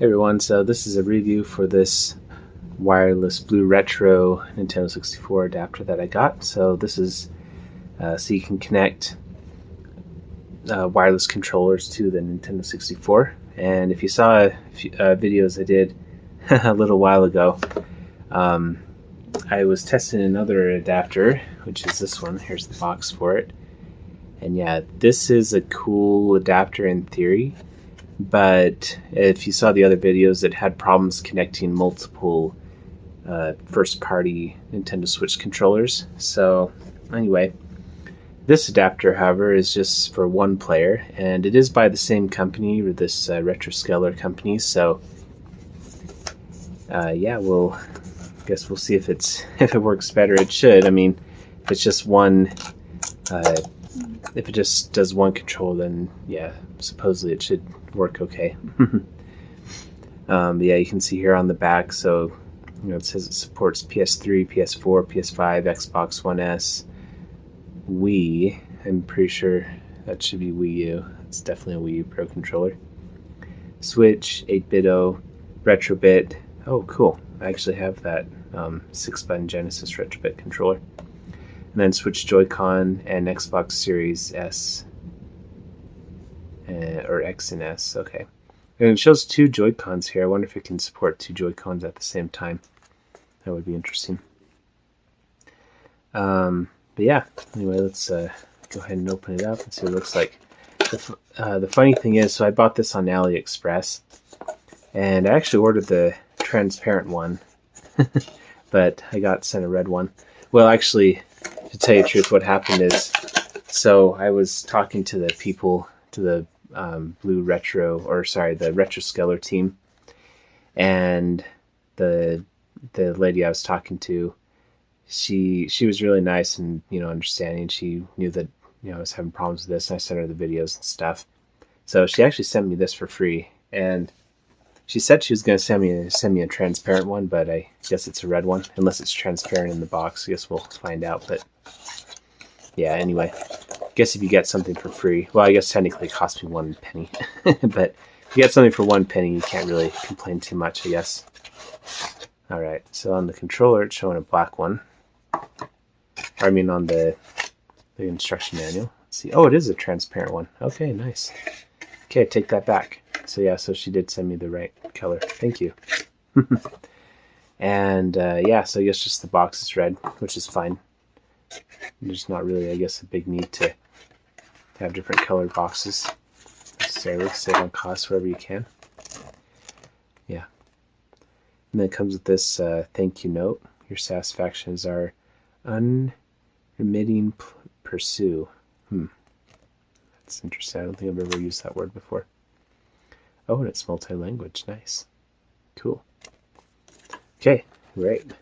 Hey everyone, so this is a review for this wireless BlueRetro Nintendo 64 adapter that I got. So this is so you can connect wireless controllers to the Nintendo 64. And if you saw a few videos I did a little while ago, I was testing another adapter, which is this one. Here's the box for it. And yeah, this is a cool adapter in theory. But if you saw the other videos, it had problems connecting multiple first-party Nintendo Switch controllers. So anyway, this adapter, however, is just for one player, and it is by the same company, or this RetroScaler company. So yeah, guess we'll see if it works better. It should. I mean, if it's just one. If it just does one control, then yeah, supposedly it should work okay. Yeah, you can see here on the back, so it says it supports PS3, PS4, PS5, Xbox One S, Wii. I'm pretty sure that should be Wii U. It's definitely a Wii U Pro controller. Switch, 8-bit-O, Retrobit. Oh, cool. I actually have that 6-button Genesis Retrobit controller. And then Switch Joy-Con and Xbox Series S or X and S. Okay, and it shows two Joy-Cons here. I wonder if it can support two Joy-Cons at the same time. That would be interesting. But yeah, anyway, let's go ahead and open it up and see what it looks like. The funny thing is, so I bought this on AliExpress, and I actually ordered the transparent one, but I got sent a red one. Well, actually, to tell you the truth, what happened is, so I was talking to the people, to the the RetroScaler team, and the lady I was talking to, she was really nice and understanding. She knew that I was having problems with this, and I sent her the videos and stuff. So she actually sent me this for free, and she said she was going to send me a transparent one, but I guess it's a red one, unless it's transparent in the box. I guess we'll find out. But yeah, anyway, I guess if you get something for free, well, I guess technically it cost me 1 penny, but if you get something for 1 penny, you can't really complain too much, I guess. All right, so on the controller, it's showing a black one. I mean, on the instruction manual. Let's see. Oh, it is a transparent one. Okay, nice. Okay, take that back. So yeah, so she did send me the right color. Thank you. And yeah, so I guess just the box is red, which is fine. There's not really, I guess, a big need to have different colored boxes necessarily. Save on cost wherever you can. Yeah. And then it comes with this thank you note. Your satisfaction is our unremitting pursue. That's interesting. I don't think I've ever used that word before. Oh, and it's multi-language. Nice. Cool. Okay, great.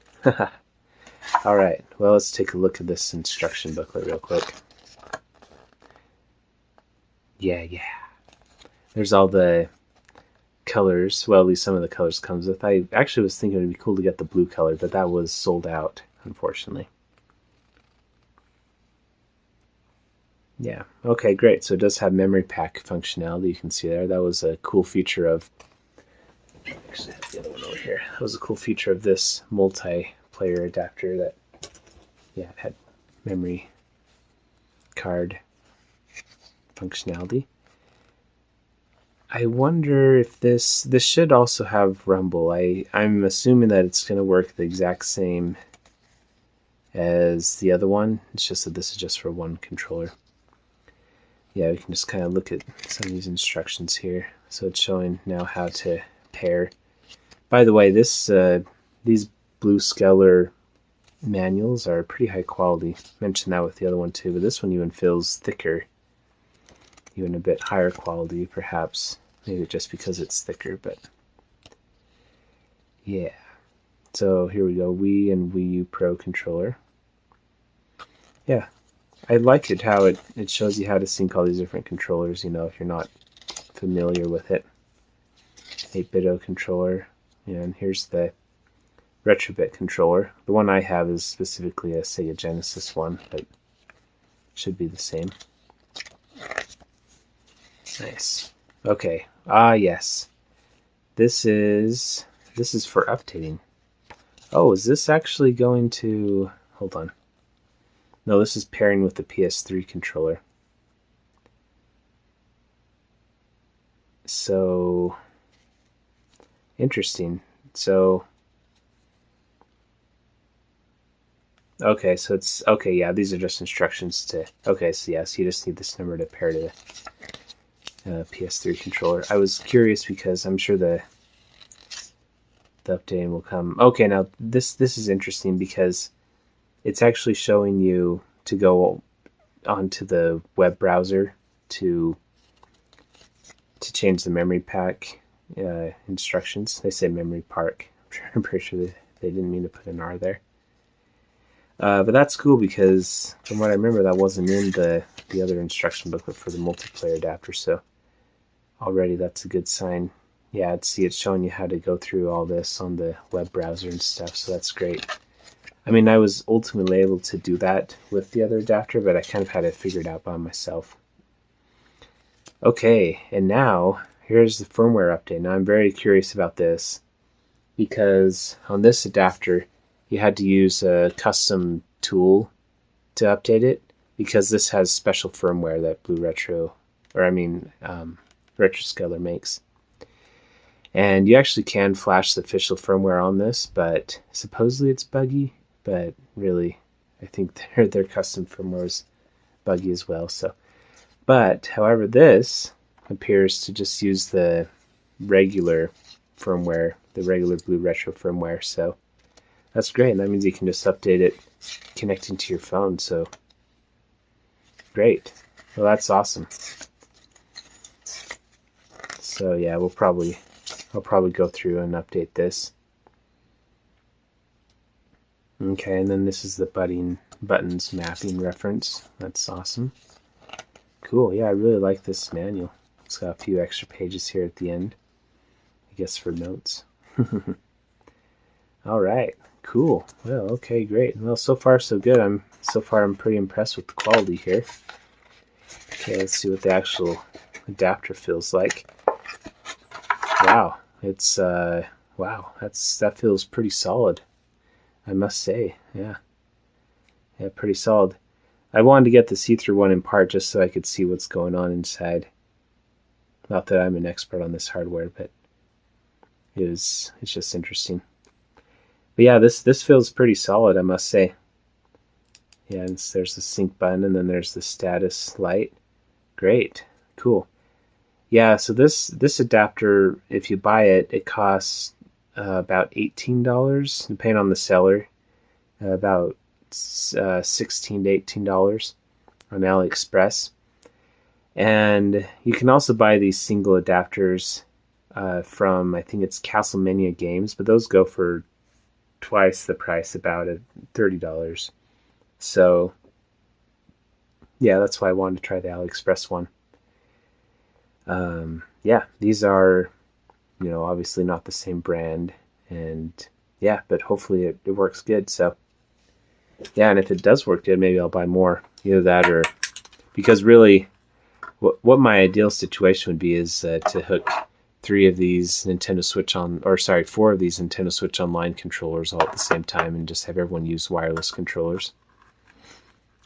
All right, well, let's take a look at this instruction booklet real quick. Yeah. There's all the colors. Well, at least some of the colors comes with. I actually was thinking it would be cool to get the blue color, but that was sold out, unfortunately. Yeah, okay, great. So it does have memory pack functionality. You can see there. That was a cool feature of... Actually, I have the other one over here. That was a cool feature of this multiplayer adapter that, yeah, it had memory card functionality. I wonder if this should also have rumble. I'm assuming that it's going to work the exact same as the other one. It's just that this is just for one controller. Yeah, we can just kind of look at some of these instructions here. So it's showing now how to pair. By the way, these BlueScaler manuals are pretty high quality. I mentioned that with the other one too, but this one even feels thicker, even a bit higher quality perhaps. Maybe just because it's thicker, but yeah. So here we go, Wii and Wii U Pro controller. Yeah. I like it how it shows you how to sync all these different controllers, if you're not familiar with it. 8-bit-O controller, and here's the Retrobit controller. The one I have is specifically a Sega Genesis one, but it should be the same. Nice. Okay. Ah, yes. this is for updating. Oh, is this actually going to... Hold on. No, this is pairing with the PS3 controller. So, interesting. So, okay, so it's... Okay, yeah, these are just instructions to... Okay, so yeah, so you just need this number to pair to the PS3 controller. I was curious because I'm sure the updating will come. Okay, now this is interesting because it's actually showing you to go onto the web browser to change the memory pack instructions. They say memory park. I'm pretty sure they didn't mean to put an R there. But that's cool because from what I remember, that wasn't in the other instruction booklet for the multiplayer adapter. So already that's a good sign. Yeah, see, it's showing you how to go through all this on the web browser and stuff, so that's great. I mean, I was ultimately able to do that with the other adapter, but I kind of had it figured out by myself. Okay, and now, here's the firmware update. Now, I'm very curious about this, because on this adapter, you had to use a custom tool to update it, because this has special firmware that BlueRetro, RetroScaler makes. And you actually can flash the official firmware on this, but supposedly it's buggy. But really, I think their custom firmware is buggy as well. So, but however, this appears to just use the regular firmware, the regular BlueRetro firmware. So that's great. And that means you can just update it connecting to your phone. So great. Well, that's awesome. So yeah, I'll probably go through and update this. Okay, and then this is the buttons mapping reference. That's awesome. Cool, yeah, I really like this manual. It's got a few extra pages here at the end, I guess for notes. All right, cool. Well, okay, great. Well, so far so good. I'm pretty impressed with the quality here. Okay, let's see what the actual adapter feels like. Wow, it's wow, that feels pretty solid, I must say. Yeah, pretty solid. I wanted to get the see-through one in part just so I could see what's going on inside. Not that I'm an expert on this hardware, but it's just interesting. But yeah, this feels pretty solid, I must say. Yeah, and there's the sync button, and then there's the status light. Great, cool. Yeah, so this adapter, if you buy it, it costs about $18, depending on the seller. About $16 to $18 on AliExpress. And you can also buy these single adapters from, I think it's CastleMania games, but those go for twice the price, about at $30. So yeah, that's why I wanted to try the AliExpress one. Yeah, these are, obviously not the same brand, and yeah, but hopefully it works good. So yeah, and if it does work good, maybe I'll buy more. Either that, or because really, what my ideal situation would be is to hook 4 of these Nintendo Switch Online controllers all at the same time, and just have everyone use wireless controllers.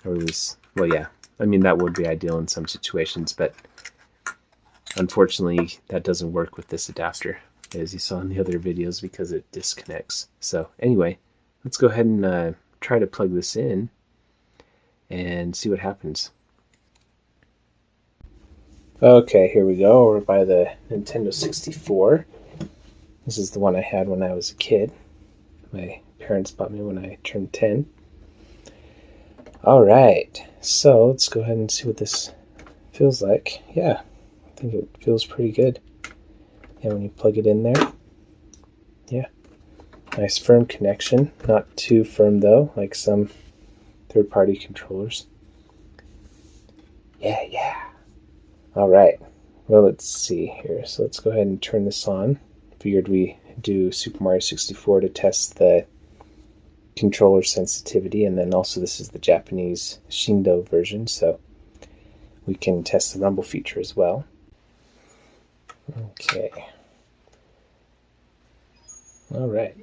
Or at least, well, yeah, I mean that would be ideal in some situations, but unfortunately, that doesn't work with this adapter, as you saw in the other videos, because it disconnects. So anyway, let's go ahead and try to plug this in and see what happens. Okay, here we go. We're by the Nintendo 64. This is the one I had when I was a kid. My parents bought me when I turned 10. Alright, so let's go ahead and see what this feels like. Yeah, I think it feels pretty good. Yeah, when you plug it in there. Yeah. Nice firm connection. Not too firm though, like some third-party controllers. Yeah. Alright. Well, let's see here. So let's go ahead and turn this on. Figured we do Super Mario 64 to test the controller sensitivity, and then also this is the Japanese Shindo version, so we can test the rumble feature as well. Okay. All right.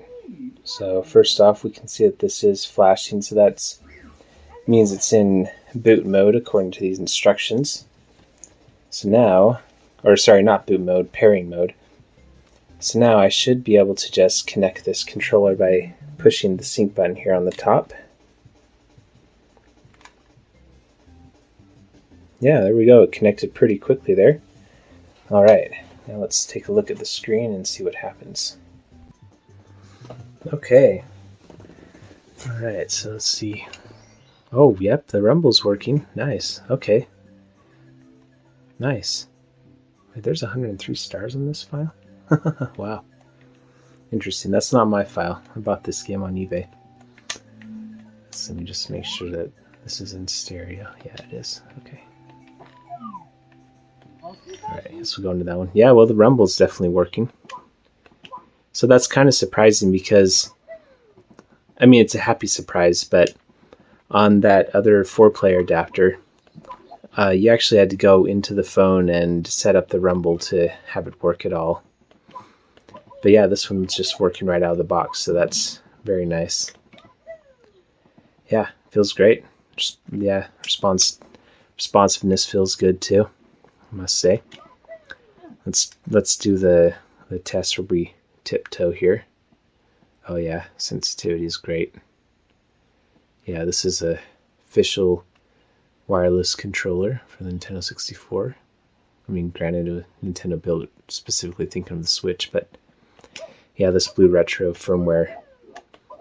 So first off, we can see that this is flashing, so that means it's in boot mode according to these instructions. So now, or sorry, not boot mode, pairing mode. So now I should be able to just connect this controller by pushing the sync button here on the top. Yeah, there we go. It connected pretty quickly there. All right, now let's take a look at the screen and see what happens. Okay. All right, so let's see. Oh, yep, the rumble's working. Nice. Okay. Nice. Wait, there's 103 stars on this file? Wow. Interesting. That's not my file. I bought this game on eBay. So let me just make sure that this is in stereo. Yeah, it is. Okay. Alright, let's go into that one. Yeah, well, the rumble's definitely working. So that's kind of surprising because, I mean, it's a happy surprise, but on that other 4-player adapter, you actually had to go into the phone and set up the rumble to have it work at all. But yeah, this one's just working right out of the box, so that's very nice. Yeah, feels great. Just, yeah, responsiveness feels good too, I must say. Let's do the test where we tiptoe here. Oh yeah, sensitivity is great. Yeah, this is a official wireless controller for the Nintendo 64. I mean, granted, Nintendo built it specifically thinking of the Switch, but yeah, this BlueRetro firmware,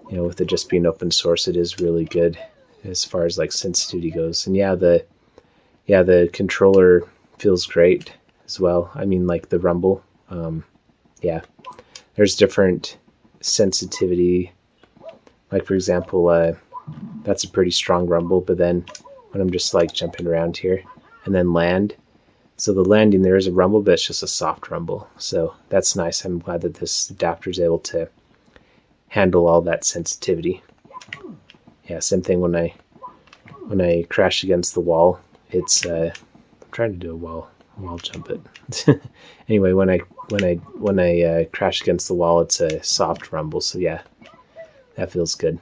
you know, with it just being open source, it is really good as far as like sensitivity goes. And yeah, the controller feels great as well. I mean, like the rumble. Yeah, there's different sensitivity. Like for example, that's a pretty strong rumble, but then when I'm just like jumping around here and then land. So the landing, there is a rumble, but it's just a soft rumble. So that's nice. I'm glad that this adapter is able to handle all that sensitivity. Yeah, same thing when I crash against the wall. It's I'm trying to do a wall jump it. Anyway, when I crash against the wall, it's a soft rumble. So yeah, that feels good.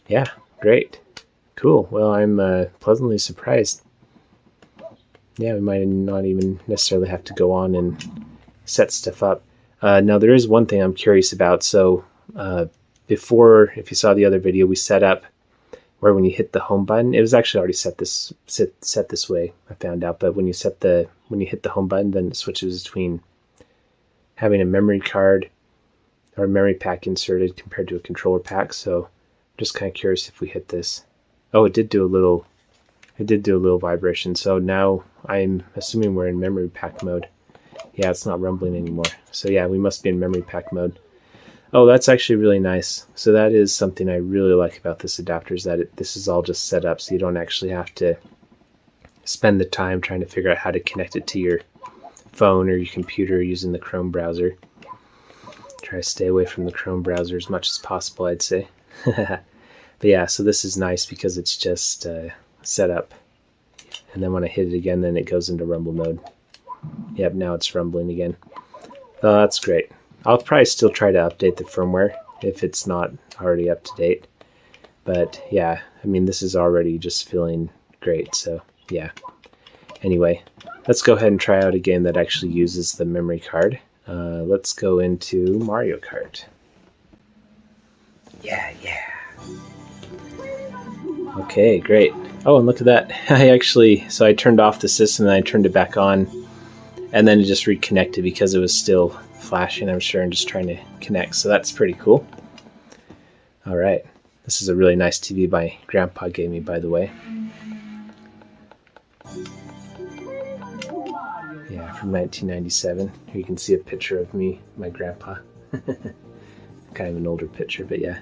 Yeah, great. Cool. Well, I'm pleasantly surprised. Yeah, we might not even necessarily have to go on and set stuff up. Now, there is one thing I'm curious about. So before, if you saw the other video, we set up where when you hit the home button, it was actually already set this way, I found out. But when you hit the home button, then it switches between having a memory card or a memory pack inserted compared to a controller pack. So I'm just kind of curious if we hit this. Oh, it did do a little vibration. So now I'm assuming we're in memory pack mode. Yeah, it's not rumbling anymore. So yeah, we must be in memory pack mode. Oh, that's actually really nice. So that is something I really like about this adapter, is that this is all just set up so you don't actually have to spend the time trying to figure out how to connect it to your phone or your computer using the Chrome browser. Try to stay away from the Chrome browser as much as possible, I'd say. But yeah, so this is nice because it's just set up. And then when I hit it again, then it goes into rumble mode. Yep, now it's rumbling again. Oh, that's great. I'll probably still try to update the firmware if it's not already up to date. But yeah, I mean, this is already just feeling great, so yeah. Anyway, let's go ahead and try out a game that actually uses the memory card. Let's go into Mario Kart. Yeah. Okay, great. Oh, and look at that. So I turned off the system and I turned it back on, and then it just reconnected because it was still flashing, I'm sure, and just trying to connect. So that's pretty cool. All right. This is a really nice TV my grandpa gave me, by the way. Yeah, from 1997. Here you can see a picture of me, my grandpa. Kind of an older picture, but yeah.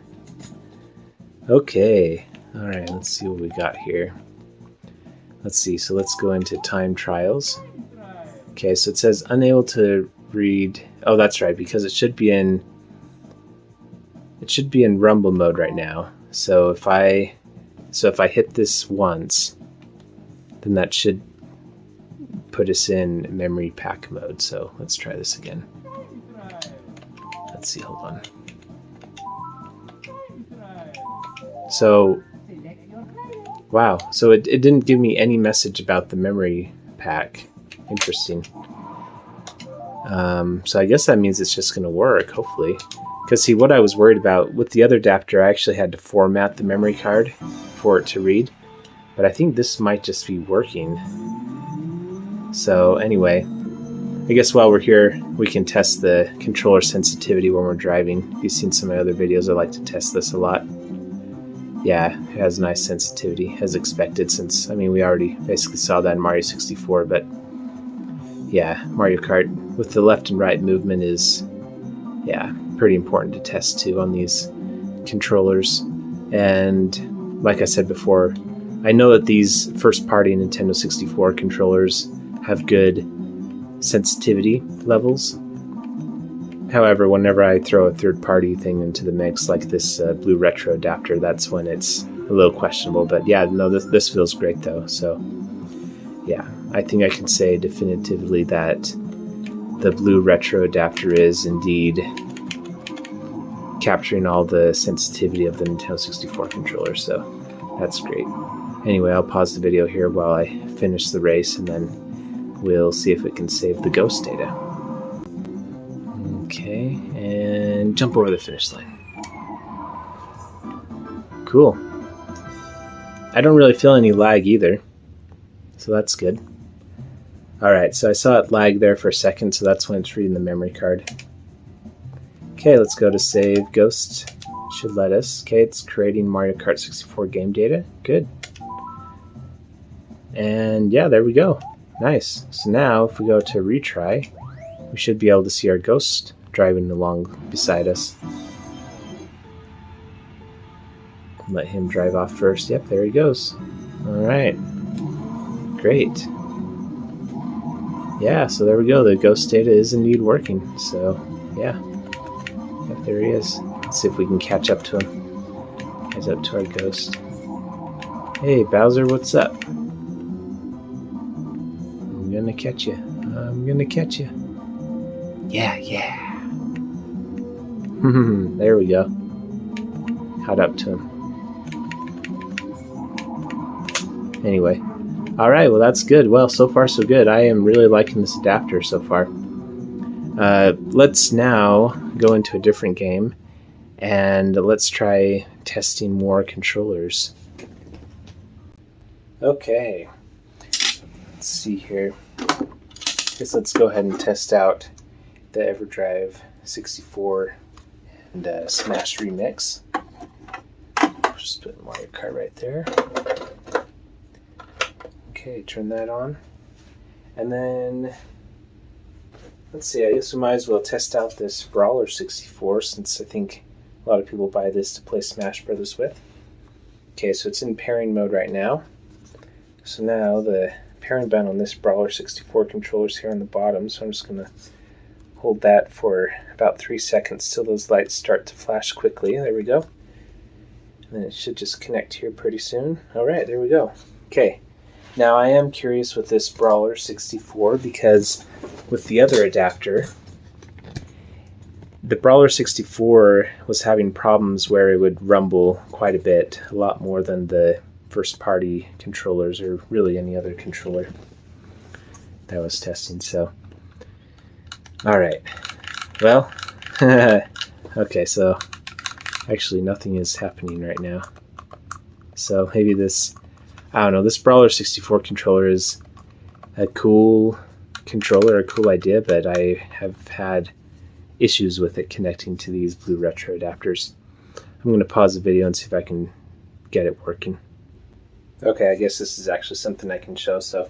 Okay. All right, let's see what we got here. Let's see. So let's go into time trials. Okay, so it says unable to read. Oh, that's right, because it should be in rumble mode right now. So if I hit this once, then that should put us in memory pack mode. So let's try this again. Let's see, hold on. So, wow, so it didn't give me any message about the memory pack. Interesting. So I guess that means it's just going to work, hopefully. Because see, what I was worried about, with the other adapter, I actually had to format the memory card for it to read. But I think this might just be working. So anyway, I guess while we're here, we can test the controller sensitivity when we're driving. If you've seen some of my other videos, I like to test this a lot. Yeah, it has nice sensitivity, as expected, since, I mean, we already basically saw that in Mario 64, but yeah, Mario Kart with the left and right movement is, yeah, pretty important to test too on these controllers. And like I said before, I know that these first-party Nintendo 64 controllers have good sensitivity levels. However, whenever I throw a third-party thing into the mix, like this BlueRetro adapter, that's when it's a little questionable. But yeah, no, this feels great though. So yeah, I think I can say definitively that the BlueRetro adapter is indeed capturing all the sensitivity of the Nintendo 64 controller. So that's great. Anyway, I'll pause the video here while I finish the race, and then we'll see if it can save the ghost data. Okay, and jump over the finish line. Cool. I don't really feel any lag either, so that's good. Alright, so I saw it lag there for a second, so that's when it's reading the memory card. Okay, let's go to save. Ghost should let us. Okay, it's creating Mario Kart 64 game data. Good. And yeah, there we go. Nice. So now, if we go to retry, we should be able to see our ghost driving along beside us. Let him drive off first. Yep, there he goes. Alright. Great. Yeah, so there we go. The ghost data is indeed working. So, yeah. Yep, there he is. Let's see if we can catch up to him. Catch up to our ghost. Hey, Bowser, what's up? I'm gonna catch you. I'm gonna catch you. Yeah, yeah. There we go. Caught up to him. Anyway. Alright, well that's good. Well, so far so good. I am really liking this adapter so far. Let's now go into a different game, and let's try testing more controllers. Okay. Let's see here. Guess let's go ahead and test out the EverDrive 64 and Smash Remix. Just put Mario Kart right there. Okay, turn that on. And then, let's see, I guess we might as well test out this Brawler 64, since I think a lot of people buy this to play Smash Brothers with. Okay, so it's in pairing mode right now. So now the pairing button on this Brawler 64 controller is here on the bottom, so I'm just going to hold that for about 3 seconds till those lights start to flash quickly. There we go. And then it should just connect here pretty soon. Alright, there we go. Okay. Now I am curious with this Brawler 64 because with the other adapter, the Brawler 64 was having problems where it would rumble quite a bit, a lot more than the first party controllers or really any other controller that I was testing. So, alright, well, okay, so actually nothing is happening right now. So maybe this, I don't know, this Brawler 64 controller is a cool controller, a cool idea, but I have had issues with it connecting to these BlueRetro adapters. I'm going to pause the video and see if I can get it working. Okay, I guess this is actually something I can show. So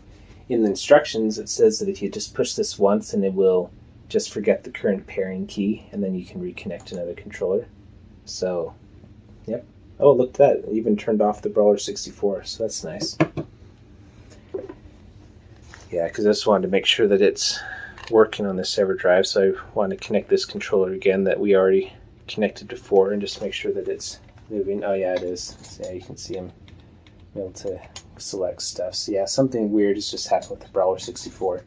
in the instructions it says that if you just push this once and it will just forget the current pairing key and then you can reconnect another controller. So, yep. Oh, look at that. It even turned off the Brawler 64, so that's nice. Yeah, because I just wanted to make sure that it's working on this EverDrive, so I wanted to connect this controller again that we already connected before and just make sure that it's moving. Oh yeah, it is. So, yeah, you can see I'm able to select stuff. So yeah, something weird has just happened with the Brawler 64.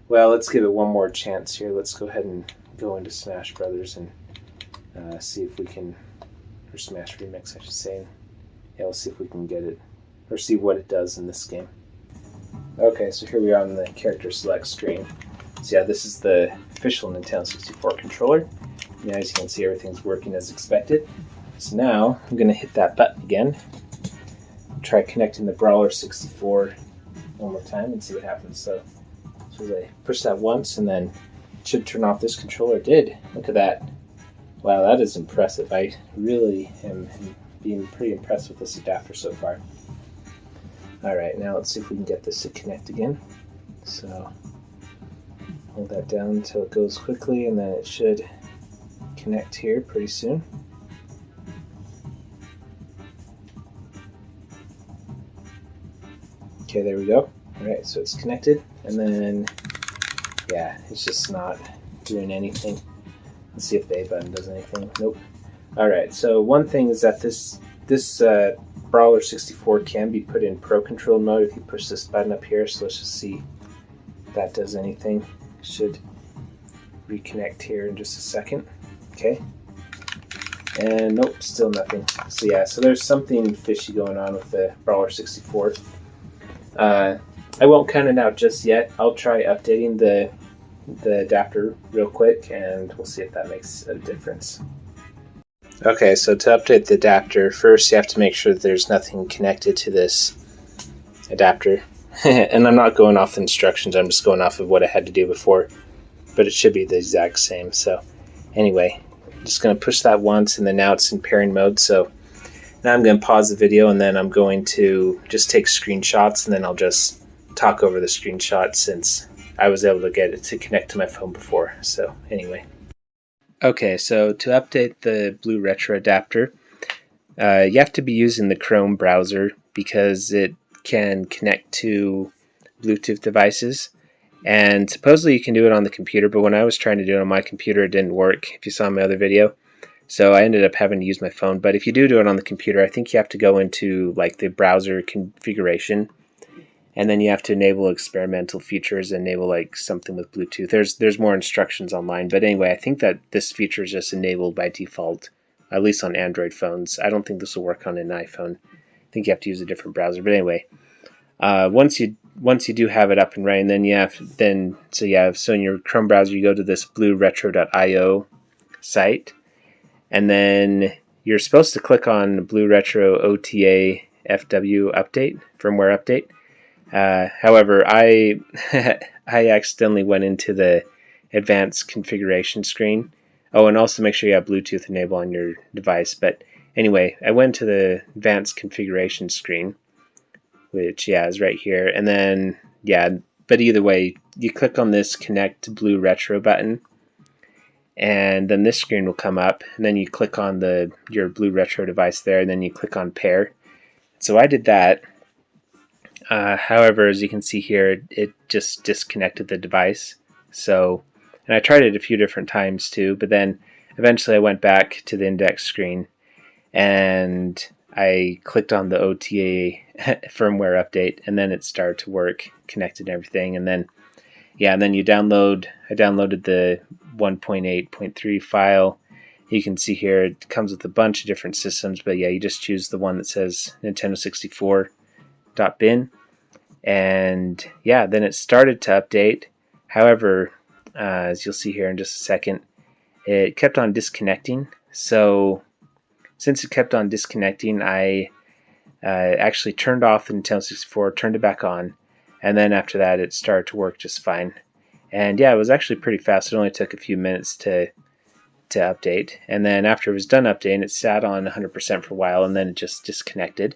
Well, let's give it one more chance here. Let's go ahead and go into Smash Brothers and see if we can, or Smash Remix I should say. Yeah, we'll see if we can get it, or see what it does in this game. Okay, so here we are on the character select screen. So yeah, this is the official Nintendo 64 controller. And as you can see, everything's working as expected. So now I'm going to hit that button again. Try connecting the Brawler 64 one more time and see what happens. So I push that once and then it should turn off this controller. It did. Look at that. Wow, that is impressive. I really am being pretty impressed with this adapter so far. Alright, now let's see if we can get this to connect again. So hold that down until it goes quickly and then it should connect here pretty soon. Okay, there we go. Alright, so it's connected, and then, yeah, it's just not doing anything. Let's see if the A button does anything. Nope. Alright, so one thing is that this Brawler 64 can be put in Pro Control mode if you push this button up here, so let's just see if that does anything. It should reconnect here in just a second. Okay. And nope, still nothing. So yeah, so there's something fishy going on with the Brawler 64. I won't count it out just yet. I'll try updating the adapter real quick and we'll see if that makes a difference. Okay, so to update the adapter, first you have to make sure that there's nothing connected to this adapter. And I'm not going off the instructions, I'm just going off of what I had to do before. But it should be the exact same. So anyway, I'm just going to push that once and then now it's in pairing mode. So now I'm going to pause the video and then I'm going to just take screenshots and then I'll just talk over the screenshots since I was able to get it to connect to my phone before. So anyway. Okay, so to update the BlueRetro adapter, you have to be using the Chrome browser because it can connect to Bluetooth devices. And supposedly you can do it on the computer, but when I was trying to do it on my computer, it didn't work, if you saw my other video. So I ended up having to use my phone. But if you do it on the computer, I think you have to go into like the browser configuration, and then you have to enable experimental features, enable like something with Bluetooth. There's more instructions online, but anyway, I think that this feature is just enabled by default, at least on Android phones. I don't think this will work on an iPhone. I think you have to use a different browser. But anyway, once you do have it up and running, then so in your Chrome browser you go to this BlueRetro.io site. And then you're supposed to click on BlueRetro OTA FW update, firmware update. However, I accidentally went into the advanced configuration screen. Oh, and also make sure you have Bluetooth enabled on your device. But anyway, I went to the advanced configuration screen, which, yeah, is right here. And then, yeah, but either way, you click on this Connect BlueRetro button. And then this screen will come up, and then you click on your BlueRetro device there, and then you click on pair. So I did that. However, as you can see here, it just disconnected the device. So, and I tried it a few different times too, but then eventually I went back to the index screen and I clicked on the OTA firmware update, and then it started to work, connected and everything. And then, yeah, and then I downloaded the 1.8.3 file. You can see here it comes with a bunch of different systems, but yeah, you just choose the one that says Nintendo 64.bin, and yeah, then it started to update. However, as you'll see here in just a second, it kept on disconnecting. So since it kept on disconnecting, I actually turned off the Nintendo 64, turned it back on, and then after that it started to work just fine. And yeah, it was actually pretty fast. It only took a few minutes to update. And then after it was done updating, it sat on 100% for a while, and then it just disconnected.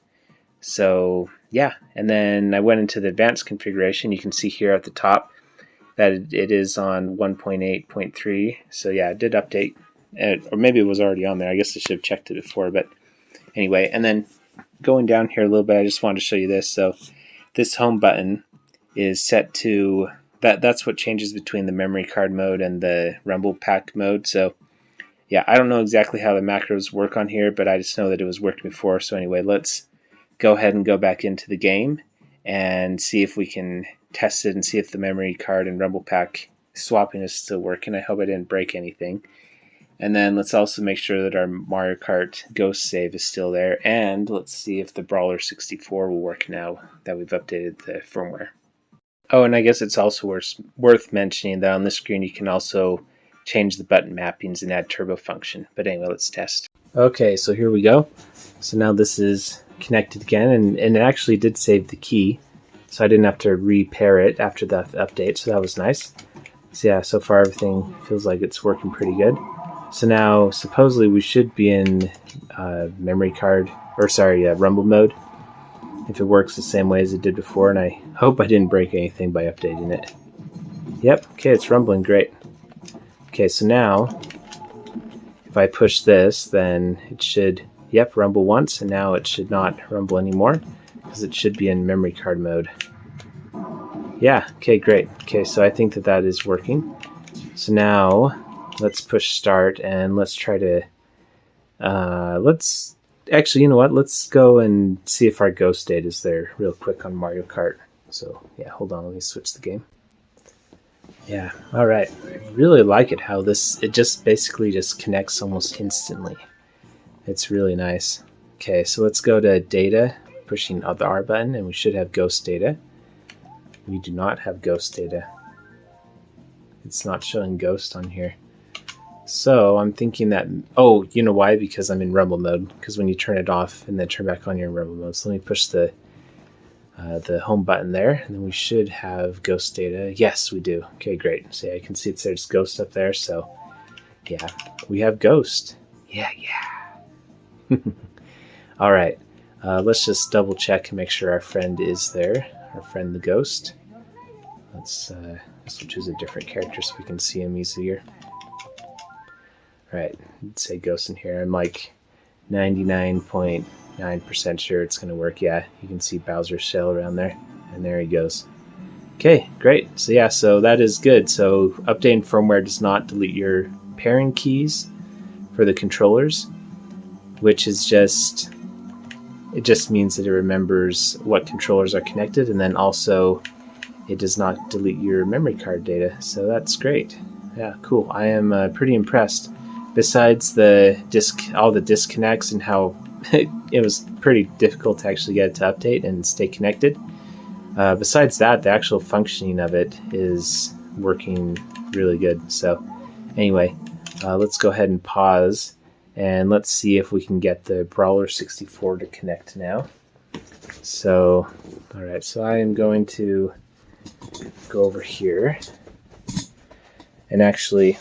So yeah, and then I went into the advanced configuration. You can see here at the top that it is on 1.8.3. So yeah, it did update. Or maybe it was already on there. I guess I should have checked it before. But anyway, and then going down here a little bit, I just wanted to show you this. So this home button is set to... That's what changes between the memory card mode and the Rumble Pack mode. So yeah, I don't know exactly how the macros work on here, but I just know that it was working before. So anyway, let's go ahead and go back into the game and see if we can test it and see if the memory card and Rumble Pack swapping is still working. I hope I didn't break anything. And then let's also make sure that our Mario Kart Ghost save is still there. And let's see if the Brawler 64 will work now that we've updated the firmware. Oh, and I guess it's also worth mentioning that on this screen you can also change the button mappings and add turbo function. But anyway, let's test. Okay, so here we go. So now this is connected again, and it actually did save the key. So I didn't have to repair it after the update, so that was nice. So yeah, so far everything feels like it's working pretty good. So now, supposedly, we should be in rumble mode, if it works the same way as it did before, and I hope I didn't break anything by updating it. Yep, okay, it's rumbling great. Okay, so now, if I push this, then it should, rumble once, and now it should not rumble anymore, because it should be in memory card mode. Yeah, okay, great. Okay, so I think that is working. So now, let's push start, and let's try to, actually, you know what, let's go and see if our ghost data is there real quick on Mario Kart. So, yeah, hold on, let me switch the game. Yeah, alright. I really like it how it just basically just connects almost instantly. It's really nice. Okay, so let's go to data, pushing the R button, and we should have ghost data. We do not have ghost data. It's not showing ghost on here. So I'm thinking that, oh, you know why? Because I'm in rumble mode. Because when you turn it off and then turn back on, you're in rumble mode. So let me push the home button there, and then we should have ghost data. Yes, we do. Okay, great. So yeah, I can see there's ghost up there. So yeah, we have ghost. Yeah. All right. Let's just double check and make sure our friend is there. Our friend the ghost. Let's choose a different character so we can see him easier. Right, let's say ghost in here. I'm like 99.9% sure it's going to work. Yeah, you can see Bowser's shell around there, and there he goes. Okay, great. So yeah, so that is good. So updating firmware does not delete your pairing keys for the controllers, which is just means that it remembers what controllers are connected, and then also it does not delete your memory card data. So that's great. Yeah, cool. I am pretty impressed. Besides all the disconnects and how it was pretty difficult to actually get it to update and stay connected. Besides that, the actual functioning of it is working really good. So anyway, let's go ahead and pause, and let's see if we can get the Brawler 64 to connect now. So, all right, so I am going to go over here, and actually,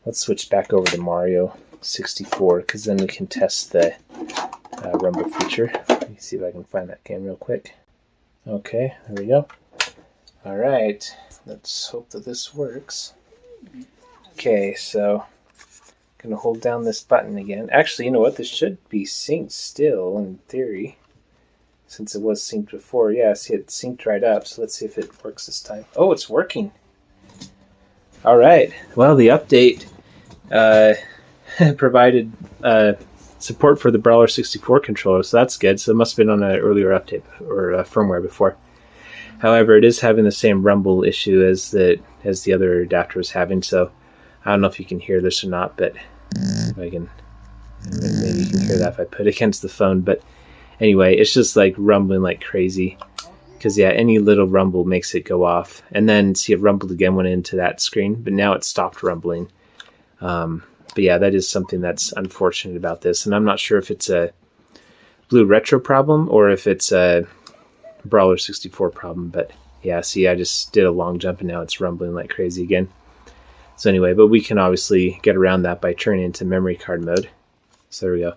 let's switch back over to Mario 64, because then we can test the rumble feature. Let me see if I can find that game real quick. Okay, there we go. All right, let's hope that this works. Okay, so I'm going to hold down this button again. Actually, you know what? This should be synced still, in theory, since it was synced before. Yeah, see, it synced right up, so let's see if it works this time. Oh, it's working. All right. Well, the update provided support for the Brawler 64 controller, so that's good. So it must have been on an earlier update or firmware before. However, it is having the same rumble issue as the other adapter was having. So I don't know if you can hear this or not, but if I can, maybe you can hear that if I put it against the phone. But anyway, it's just like rumbling like crazy. Because, yeah, any little rumble makes it go off. And then, see, it rumbled again, went into that screen. But now it stopped rumbling. But, yeah, that is something that's unfortunate about this. And I'm not sure if it's a BlueRetro problem or if it's a Brawler 64 problem. But, yeah, see, I just did a long jump, and now it's rumbling like crazy again. So, anyway, but we can obviously get around that by turning into memory card mode. So, there we go.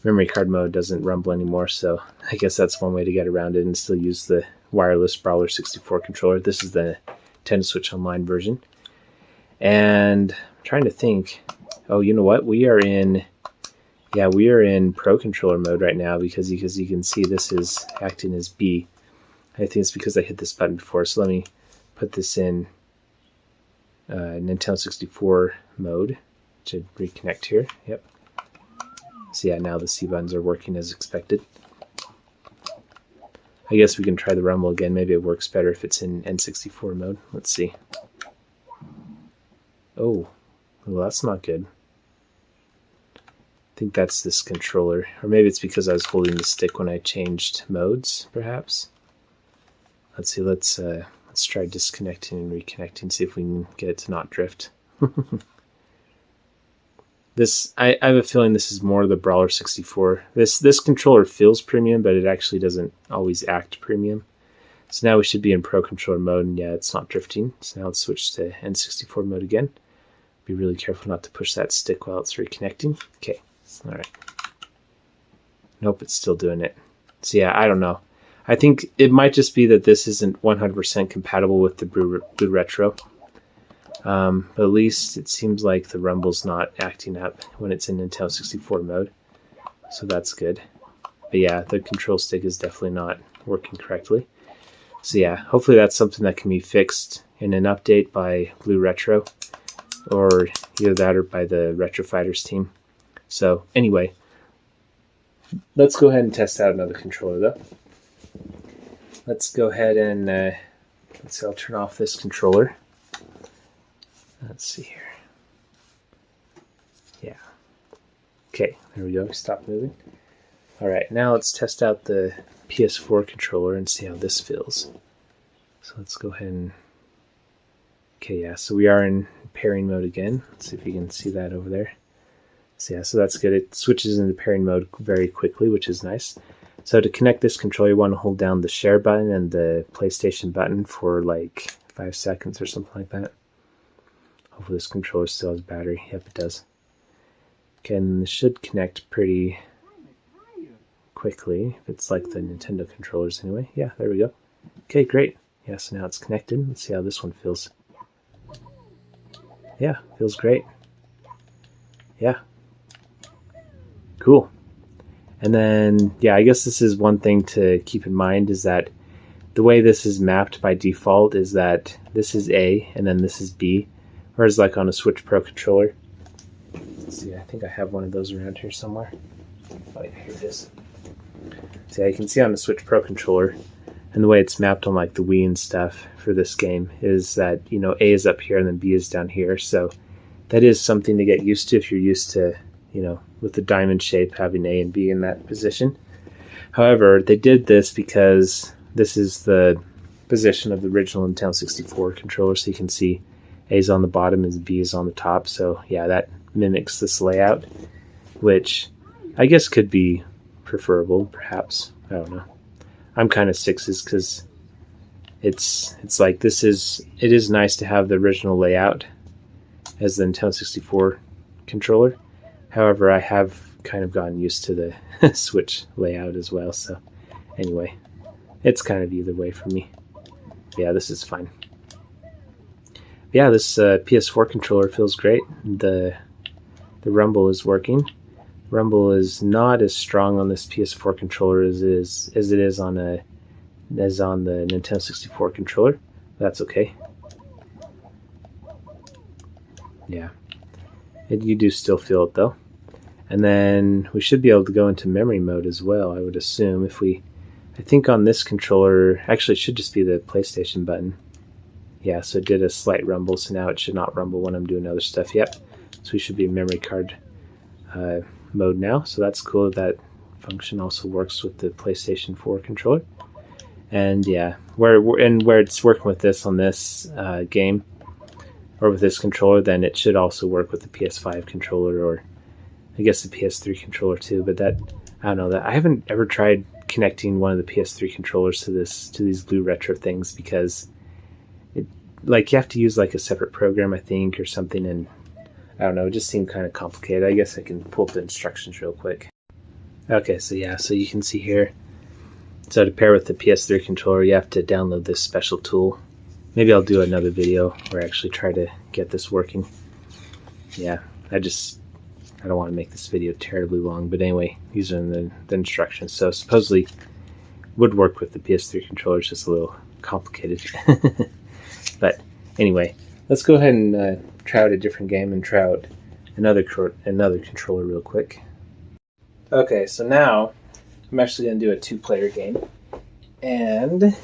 Memory card mode doesn't rumble anymore, so I guess that's one way to get around it and still use the wireless Brawler 64 controller. This is the Nintendo Switch Online version. And I'm trying to think. Oh, you know what? We are in Pro Controller mode right now because you can see this is acting as B. I think it's because I hit this button before. So let me put this in Nintendo 64 mode to reconnect here. Yep. So yeah, now the C buttons are working as expected. I guess we can try the rumble again. Maybe it works better if it's in N64 mode. Let's see. Oh, well, that's not good. I think that's this controller, or maybe it's because I was holding the stick when I changed modes, perhaps. Let's see, let's try disconnecting and reconnecting, see if we can get it to not drift. I have a feeling this is more the Brawler 64. This controller feels premium, but it actually doesn't always act premium. So now we should be in Pro Controller mode, and yeah, it's not drifting. So now let's switch to N64 mode again. Be really careful not to push that stick while it's reconnecting. Okay, all right. Nope, it's still doing it. So yeah, I don't know. I think it might just be that this isn't 100% compatible with the BlueRetro. But at least it seems like the rumble's not acting up when it's in Nintendo 64 mode. So that's good. But yeah, the control stick is definitely not working correctly. So yeah, hopefully that's something that can be fixed in an update by BlueRetro, or either that or by the Retro Fighters team. So anyway, let's go ahead and test out another controller though. Let's go ahead and let's see, I'll turn off this controller. Let's see here. Yeah. Okay, there we go. Stop moving. All right, now let's test out the PS4 controller and see how this feels. So let's go ahead and... Okay, yeah, so we are in pairing mode again. Let's see if you can see that over there. So yeah, so that's good. It switches into pairing mode very quickly, which is nice. So to connect this controller, you want to hold down the share button and the PlayStation button for like 5 seconds or something like that. Hopefully this controller still has battery. Yep, it does. Okay, and this should connect pretty quickly. If it's like the Nintendo controllers anyway. Yeah, there we go. Okay, great. Yeah, so now it's connected. Let's see how this one feels. Yeah, feels great. Yeah. Cool. And then, yeah, I guess this is one thing to keep in mind, is that the way this is mapped by default is that this is A and then this is B, whereas like on a Switch Pro controller. Let's see, I think I have one of those around here somewhere. Oh yeah, here it is. So yeah, you can see on the Switch Pro controller, and the way it's mapped on like the Wii and stuff for this game is that, you know, A is up here and then B is down here. So that is something to get used to if you're used to, you know, with the diamond shape having A and B in that position. However, they did this because this is the position of the original Nintendo 64 controller, so you can see A is on the bottom and B is on the top. So yeah, that mimics this layout, which I guess could be preferable, perhaps. I don't know. I'm kind of sixes because it's like it is nice to have the original layout as the Nintendo 64 controller. However, I have kind of gotten used to the Switch layout as well. So anyway, it's kind of either way for me. Yeah, this is fine. Yeah, this PS4 controller feels great. The rumble is working. Rumble is not as strong on this PS4 controller as it is on the Nintendo 64 controller. That's okay. Yeah, you do still feel it though. And then we should be able to go into memory mode as well, I would assume. I think on this controller, actually it should just be the PlayStation button. Yeah, so it did a slight rumble, so now it should not rumble when I'm doing other stuff yet. So we should be in memory card mode now, so that's cool. That function also works with the PlayStation 4 controller. And yeah, where it's working with this on this game, or with this controller, then it should also work with the PS5 controller, or I guess the PS3 controller too. But that, I don't know, that I haven't ever tried connecting one of the PS3 controllers to these BlueRetro things, because it, like, you have to use like a separate program, I think, or something, and I don't know, it just seemed kind of complicated. I guess I can pull up the instructions real quick. Okay, so yeah, so you can see here, so to pair with the PS3 controller, you have to download this special tool. Maybe I'll do another video where I actually try to get this working. Yeah, I don't want to make this video terribly long, but anyway, these are the instructions. So supposedly would work with the PS3 controller, it's just a little complicated. But anyway, let's go ahead and try out a different game and try out another controller real quick. Okay, so now I'm actually going to do a 2-player game, and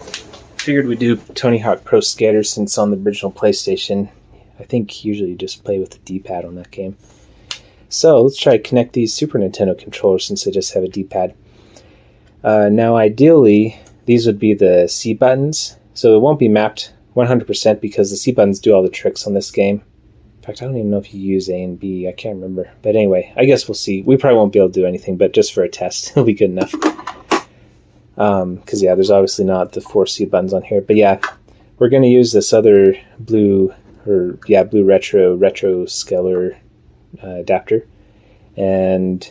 figured we'd do Tony Hawk Pro Skater, since on the original PlayStation I think usually you just play with the D-pad on that game. So let's try to connect these Super Nintendo controllers since they just have a D-pad. Now ideally, these would be the C buttons, so it won't be mapped 100% because the C buttons do all the tricks on this game. In fact, I don't even know if you use A and B, I can't remember. But anyway, I guess we'll see. We probably won't be able to do anything, but just for a test, it'll be good enough. Because yeah, there's obviously not the 4 C buttons on here. But yeah, we're going to use this other BlueRetro RetroScaler adapter. And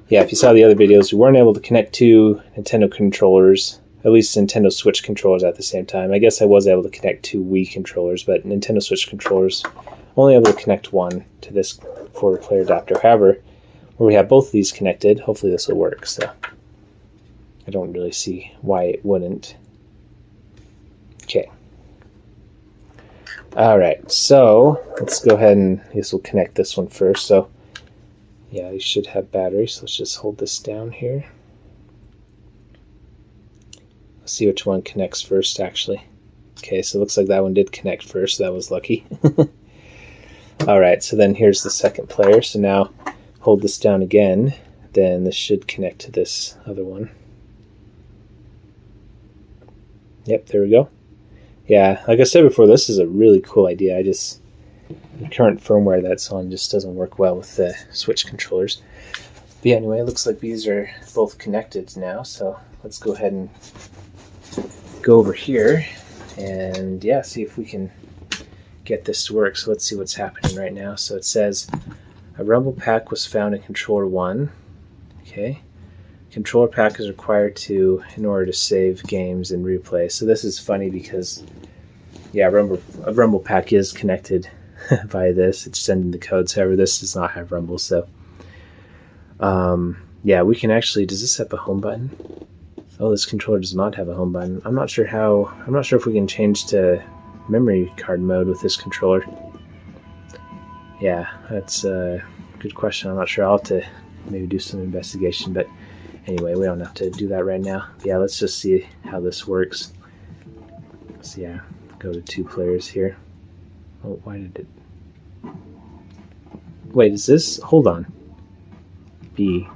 yeah, if you saw the other videos, we weren't able to connect 2 Nintendo controllers, at least Nintendo Switch controllers at the same time. I guess I was able to connect 2 Wii controllers, but Nintendo Switch controllers, only able to connect 1 to this 4-player adapter. However, where we have both of these connected, hopefully this will work. So I don't really see why it wouldn't. Okay. Alright, so let's go ahead and I guess we'll connect this one first. So yeah, you should have battery, so let's just hold this down here. Let's see which one connects first, actually. Okay, so it looks like that one did connect first, so that was lucky. Alright, so then here's the second player. So now hold this down again, then this should connect to this other one. Yep, there we go. Yeah, like I said before, this is a really cool idea. The current firmware that's on just doesn't work well with the Switch controllers. But yeah, anyway, it looks like these are both connected now, so let's go ahead and go over here and yeah, see if we can get this to work. So let's see what's happening right now. So it says a rumble pack was found in controller 1. Okay. Controller pack is required in order to save games and replay. So this is funny because yeah, a rumble pack is connected via this. It's sending the codes. However, this does not have rumble. So yeah, we can actually, does this have a home button? Oh, this controller does not have a home button. I'm not sure if we can change to memory card mode with this controller. Yeah, that's a good question. I'm not sure. I'll have to maybe do some investigation, but anyway, we don't have to do that right now. Yeah, let's just see how this works. So yeah, go to 2 players here. Oh, why did it... Wait, is this... Hold on. B.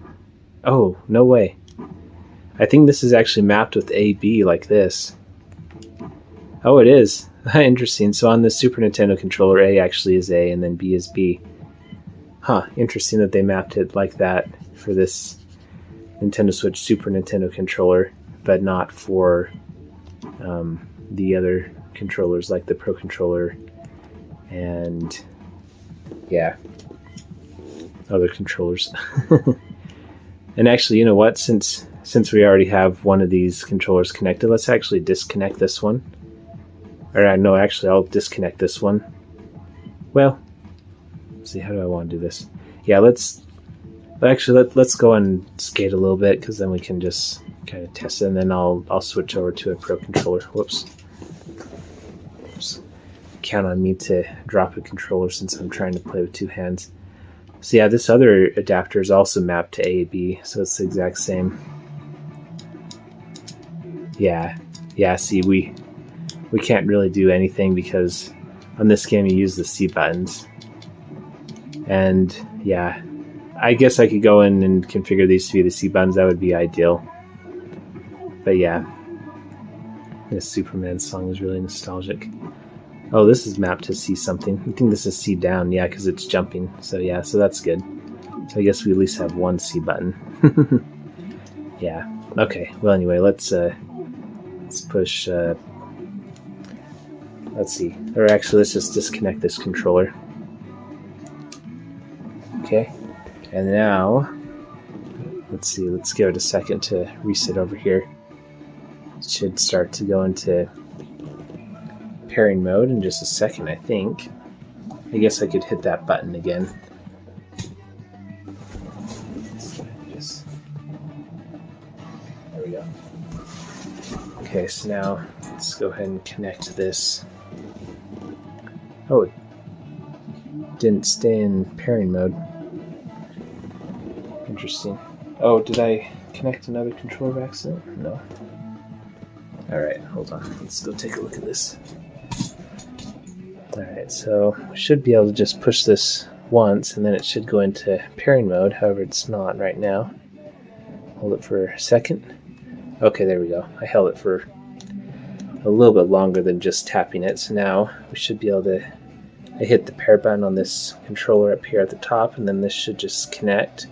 Oh, no way. I think this is actually mapped with A-B like this. Oh, it is. Interesting. So on the Super Nintendo controller, A actually is A and then B is B. Huh, interesting that they mapped it like that for this Nintendo Switch Super Nintendo controller, but not for the other controllers like the Pro Controller and yeah, other controllers. And actually, you know what, since we already have one of these controllers connected, let's actually disconnect this one. Or no, actually I'll disconnect this one. Well, let's see, how do I want to do this? Yeah, let's go and skate a little bit, because then we can just kind of test it, and then I'll switch over to a Pro Controller. Whoops. Count on me to drop a controller since I'm trying to play with 2 hands. So yeah, this other adapter is also mapped to A/B, so it's the exact same. Yeah, see, we can't really do anything because on this game you use the C buttons. And yeah, I guess I could go in and configure these to be the C buttons. That would be ideal. But yeah, this Superman song is really nostalgic. Oh, this is mapped to C something. I think this is C down, yeah, because it's jumping. So yeah, so that's good. So I guess we at least have 1 C button. Yeah. Okay. Well, anyway, let's push. Let's see. Or actually, let's just disconnect this controller. Okay. And now, let's see. Let's give it a second to reset over here. It should start to go into pairing mode in just a second, I think. I guess I could hit that button again. There we go. Okay, so now let's go ahead and connect this. Oh, it didn't stay in pairing mode. Interesting. Oh, did I connect another controller by accident? No. Alright, hold on. Let's go take a look at this. Alright, so we should be able to just push this once and then it should go into pairing mode. However, it's not right now. Hold it for a second. Okay, there we go. I held it for a little bit longer than just tapping it. So now we should be able to hit the pair button on this controller up here at the top, and then this should just connect.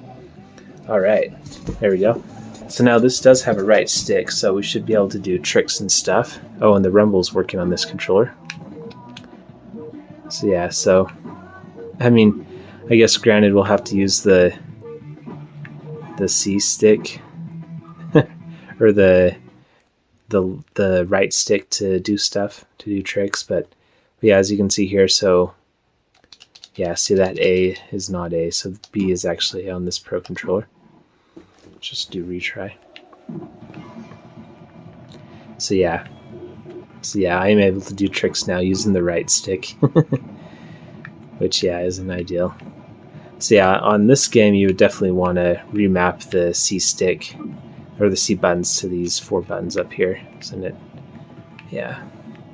Alright, there we go. So now this does have a right stick, so we should be able to do tricks and stuff. Oh, and the rumble's working on this controller. So yeah, so I mean, I guess granted we'll have to use the C stick or the right stick to do stuff, to do tricks, but yeah, as you can see here, so yeah, see that A is not A, so B is actually on this Pro controller. Just do retry. So yeah, I am able to do tricks now using the right stick, which yeah, isn't ideal. So yeah, on this game you would definitely want to remap the C stick or the C buttons to these 4 buttons up here, so it yeah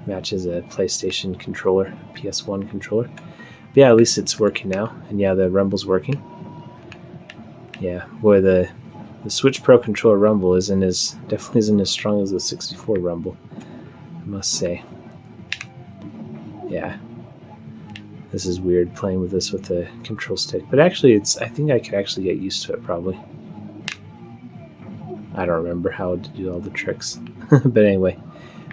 matches a PlayStation controller, PS1 controller. But yeah, at least it's working now, and yeah, the rumble's working. Yeah, boy, the Switch Pro controller rumble definitely isn't as strong as the 64 rumble, I must say. Yeah, this is weird playing with this with the control stick, but actually I think I could actually get used to it probably. I don't remember how to do all the tricks. But anyway,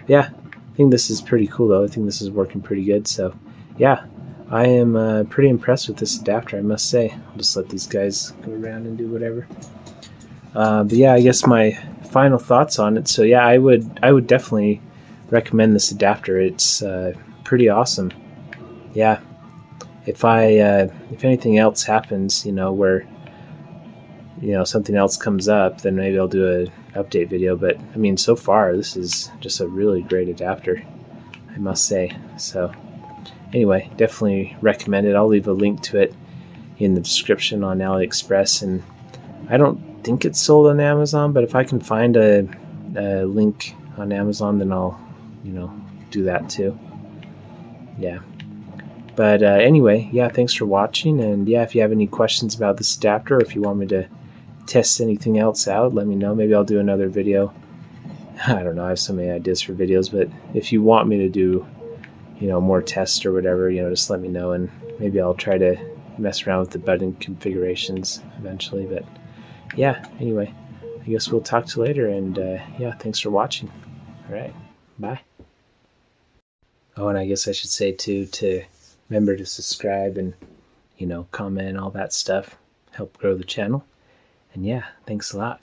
yeah, I think this is pretty cool though. I think this is working pretty good, so yeah, I am pretty impressed with this adapter, I must say. I'll just let these guys go around and do whatever. But yeah, I guess my final thoughts on it. So yeah, I would definitely recommend this adapter. It's pretty awesome. Yeah, if anything else happens, where something else comes up, then maybe I'll do an update video. But I mean, so far this is just a really great adapter, I must say. So anyway, definitely recommend it. I'll leave a link to it in the description on AliExpress, and I don't think it's sold on Amazon, but if I can find a link on Amazon, then I'll do that too. Yeah, but anyway, yeah, thanks for watching, and yeah, if you have any questions about this adapter, or if you want me to test anything else out, let me know. Maybe I'll do another video. I don't know, I have so many ideas for videos, but if you want me to do more tests or whatever, just let me know, and maybe I'll try to mess around with the button configurations eventually. But yeah, anyway, I guess we'll talk to you later, and yeah, thanks for watching. All right, bye. Oh, and I guess I should say too, to remember to subscribe and comment, all that stuff, help grow the channel. And yeah, thanks a lot.